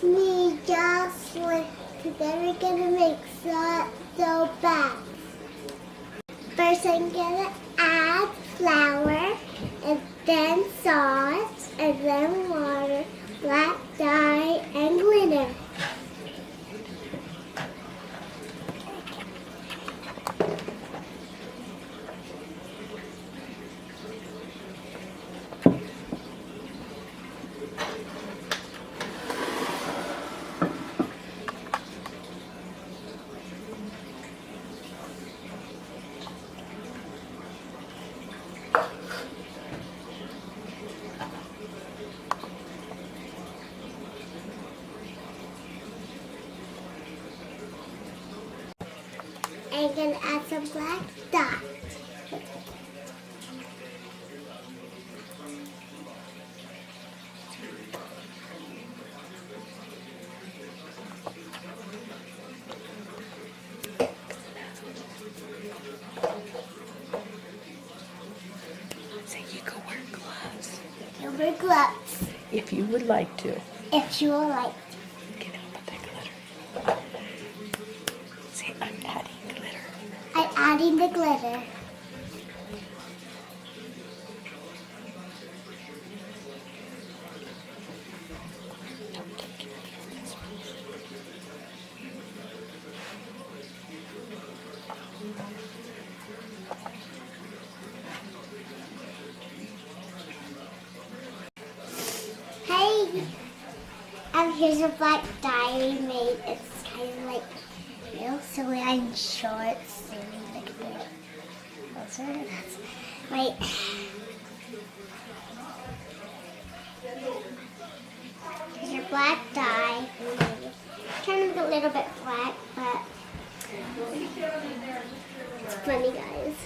me, Jocelyn. Today we're gonna make so bats. First I'm gonna add flour, and then salt, and then water, black dye, and glitter. I'm gonna add some black dye. So you could wear gloves. You'll wear gloves. If you would like to. If you would like. Get out with that glitter. See, I'm adding glitter. I'm adding the glitter. Don't take it. Hey, here's a black dye we made. It's kind of like real silly and short. Look at that. That's right. Here's your black dye. Kind of a little bit black, but it's funny, guys.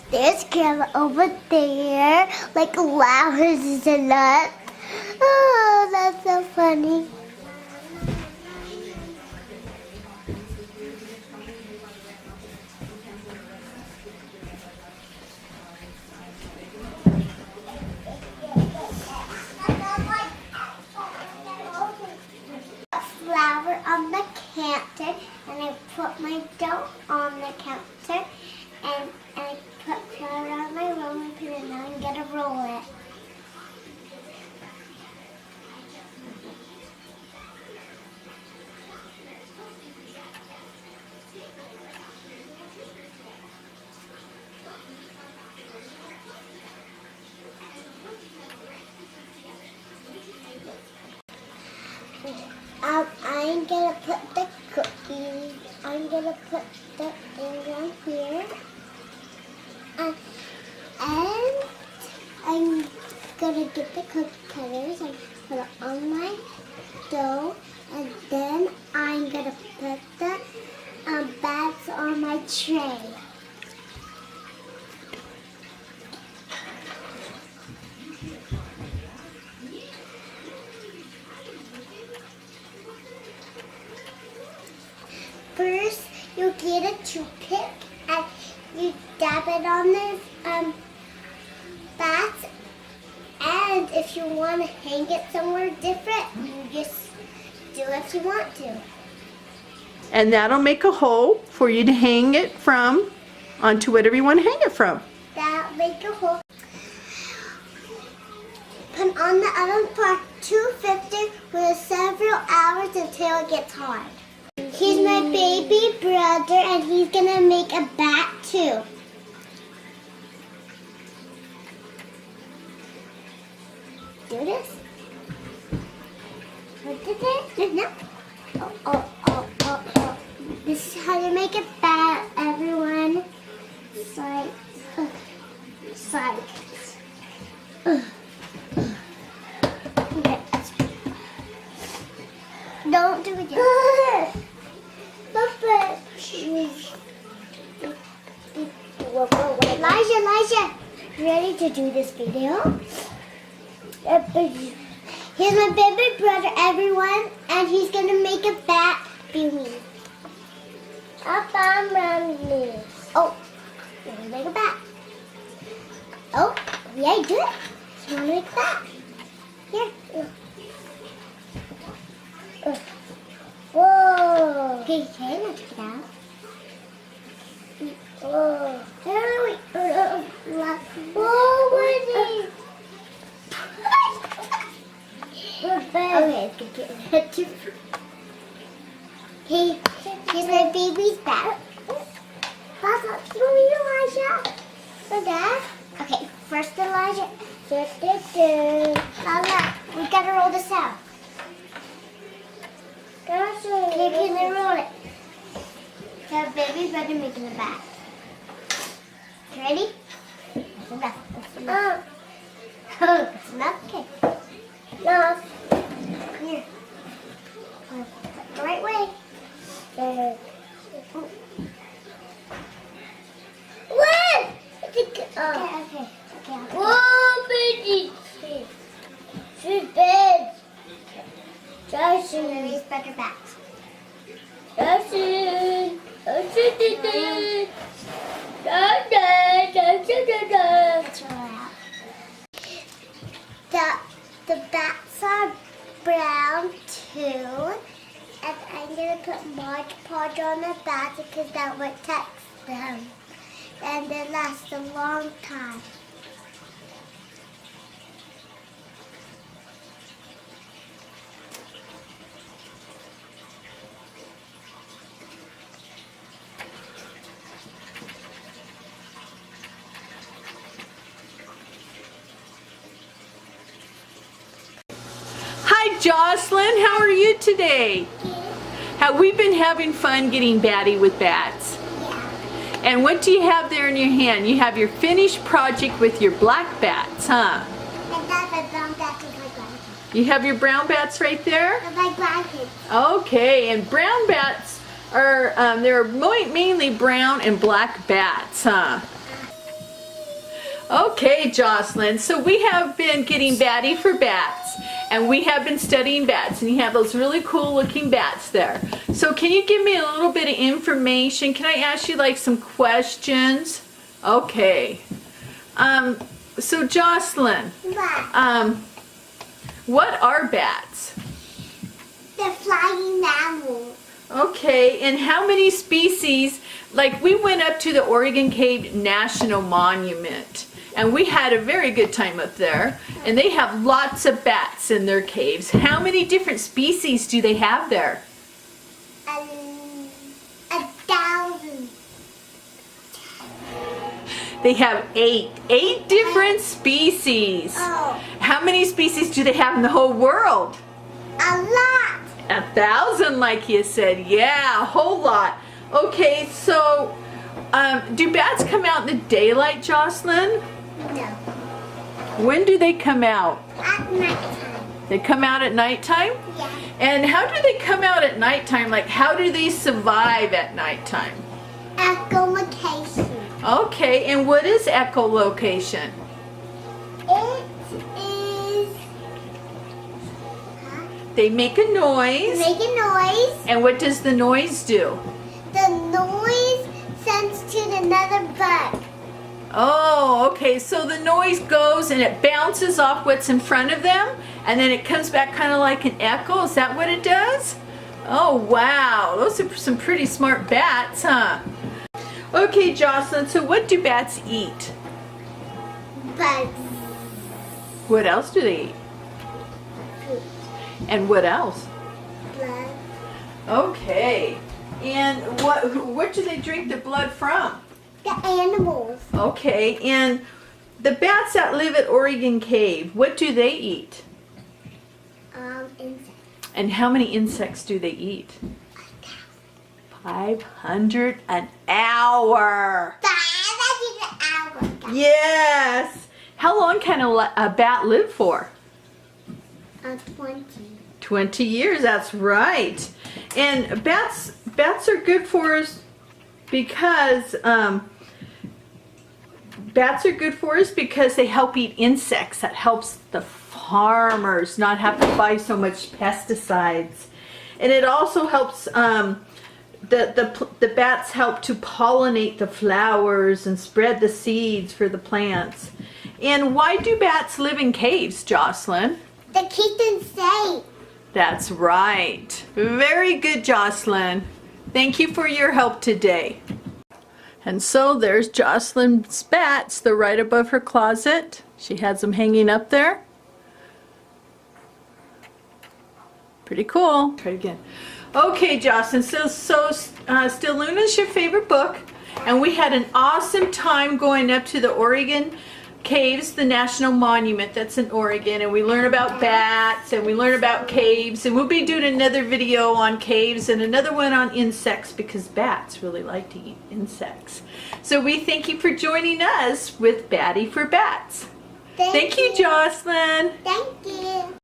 There's Grandma over there, like flowers and nuts. Oh, that's so funny. Flour on the counter, and I put my dough on the counter, and I put flour on my rolling pin, and now I'm gonna roll it. I'm gonna put the cookies. I'm gonna put the thing on here. And I'm gonna get the cookie cutters and put it on my dough. And then I'm gonna put the bats on my tray. First, you get a toothpick and you dab it on the bats. And if you want to hang it somewhere different, you just do if you want to. And that'll make a hole for you to hang it from onto whatever you want to hang it from. That'll make a hole. Put on the oven for 250 for several hours until it gets hard. He's my baby brother, and he's gonna make a bat too. Do this. What is it? No. Oh. This is how you make a bat, everyone. It's like. Okay. Don't do it yet. Elijah, ready to do this video? Here's my baby brother, everyone, and he's gonna make a bat. Be me. I found Mommy's. Oh, let me make a bat. Oh, yeah, do it. So you want to make a bat? Here. Whoa. Okay, let's get out. Whoa. Whoa, Woody. Okay, it's gonna get too. Hey, here's my baby's bat. That's not me, Elijah. So Dad. Okay, first Elijah. Now, we gotta roll this out. Okay, can I roll it? So baby's ready making the bat. You ready? That's enough. That's enough. Oh, that's enough. Okay. No. Here. The right way. What? Okay. Whoa, baby. She's big. Jocelyn. These better bats. Jocelyn. Let's roll out. The bats are brown too. And I'm going to put Mod Podge on the bats because that would touch them. And they last a long time. Hi Jocelyn, how are you today? Have we been having fun getting batty with bats? Yeah. And what do you have there in your hand? You have your finished project with your black bats, huh? And that's my brown bats with my blankets. You have your brown bats right there? With my blankets. Okay, and brown bats are, they're mainly brown and black bats, huh? Okay, Jocelyn, so we have been getting batty for bats, and we have been studying bats, and you have those really cool looking bats there. So can you give me a little bit of information? Can I ask you like some questions? Okay. So Jocelyn, what are bats? They're flying mammals. Okay, and how many species? Like we went up to the Oregon Cave National Monument, and we had a very good time up there, and they have lots of bats in their caves. How many different species do they have there? 1,000. They have eight different species. Oh, How many species do they have in the whole world? a lot. 1,000, like you said. Yeah, a whole lot. Okay, so do bats come out in the daylight, Jocelyn? No. When do they come out? At nighttime. They come out at nighttime? Yeah. And how do they come out at nighttime? Like, how do they survive at nighttime? Echolocation. Okay, and what is echolocation? It is. They make a noise. Make a noise. And what does the noise do? The noise sends to another bug. Oh, okay, so the noise goes and it bounces off what's in front of them, and then it comes back kind of like an echo. Is that what it does? Oh, wow. Those are some pretty smart bats, huh? Okay, Jocelyn, so what do bats eat? Bugs. What else do they eat? Food. And what else? Blood. Okay. And what do they drink their blood from? The animals. Okay, and the bats that live at Oregon Cave, what do they eat? Insects. And how many insects do they eat? 500 an hour. That's an hour. Yes. How long can a bat live for? 20. 20 years, that's right. And bats are good for us because they help eat insects. That helps the farmers not have to buy so much pesticides. And it also helps the bats help to pollinate the flowers and spread the seeds for the plants. And why do bats live in caves, Jocelyn? To keep them safe. That's right. Very good, Jocelyn. Thank you for your help today. And so there's Jocelyn's bats. They're right above her closet. She has them hanging up there. Pretty cool. Try it again. Okay, Jocelyn, so Still Luna's your favorite book, and we had an awesome time going up to the Oregon Caves, the national monument that's in Oregon, and we learn about bats and we learn about caves, and we'll be doing another video on caves and another one on insects because bats really like to eat insects. So we thank you for joining us with Batty for Bats. Thank you, Jocelyn. Thank you.